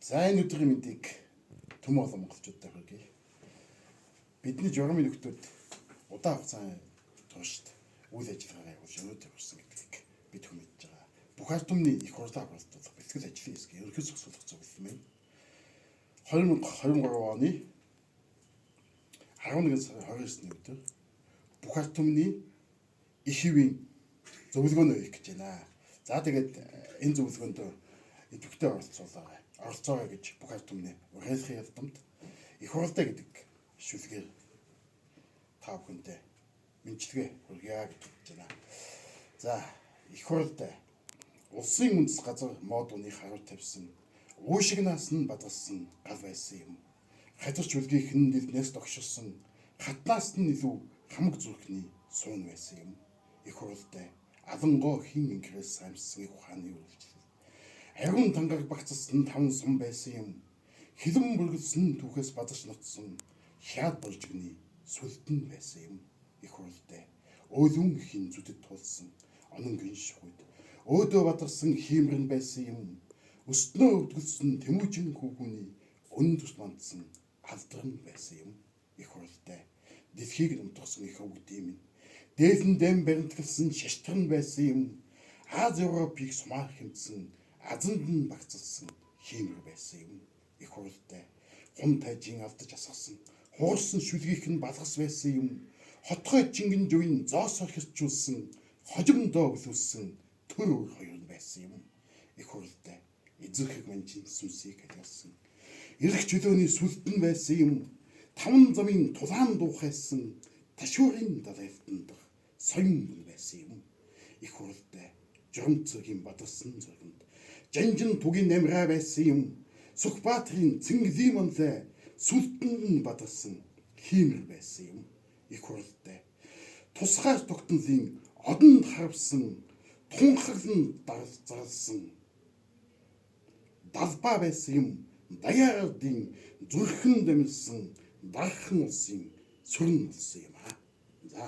За энэ өдрийн мэндийг төм олон монголчуудтай хүргэе. Бидний журмын нөхдүүд удаан хугацааны туршид үйл ажиллагаагаа явуулж өнөөдөр хүрсэн гэдгийг бид хүмэдж байгаа. Бүх ард түмний их хурлаа боловсруулах бэлтгэл ажлын хэсэг ерөнхий зохицуулах зөвлөл мэн 2023 оны 11 сарын 29-ний өдөр бүх ард түмний их хэвийн зөвлөгөөнөө хийх гэж байна. За тэгээд энэ зөвлөгөөнд идэвхтэй оролцоогоо гэж бүх ард түмний уриалгын ялдамт их хурлаа гэдэг шүлгээр та бүхэндээ мэдчилгээ хүргье гэж бодож байна. За их хурлаа улсын үндэс газар модуны хариу тавьсан уушигнаас нь бадгалсан гал байсан юм. Хажирч үлгийнх нь нэлнээс тогширсан хатнаас нь илүү хамаг зүрхний суун байсан юм. Их хурлаа алангоо хин инкрээс самсгийн ухааны үйлчлэл. Арин тангараг багцсан таван сум байсан юм. Хилэн бүргэлсэн түүхээс бадаж нутсан хяад болжгны сүлдэн байсан юм. Их хурлаа өөлөн хин зүдэд тулсан онон гин шахуйд өөдөө бадарсан хиймрэн байсан юм. Өстнөө өвдгөлсөн тэмүүжин хүүхүүний өнн тусмандсан алдран байсан юм. Их хурлаа дэлхийг нутгсан их өвгдөм юм. Дээлэн дэм баримтгалсан шаштран байсан юм. Аз Европыг сумаар хэмтсэн азанд нь багцсан хиймэр байсан юм. Их хурлаа хун тайжин алдаж асгасан хуурсан шүлгийх нь балгас байсан юм. Хотгой чингэн жуйн зоосоор хэрчүүлсэн хожимдоо өвлүүлсэн төр өөр хоёр байсан юм. Их хурлаа эзэрхэг манжин сүнсийг халиалсан эрх чөлөөний сүлдэн байсан юм. Таван замын тулаан дуухайсан ташуурын далайлтанд соён байсан юм. Их хурлаа журам цэгийн бадарсан зурганд жанжин тугийн намраа байсан юм. Сүхбаатрын цэнгэлийн манлай сүлдэнд бадарсан хиймэр байсан юм. Их хурлаа тусгаар тогтнолын одонд харвсан тунхаглан зарлсан далбаа байсан юм. Даяардын зүрхэн дамилсан дархан улсын сүрэн болсон юм аа. За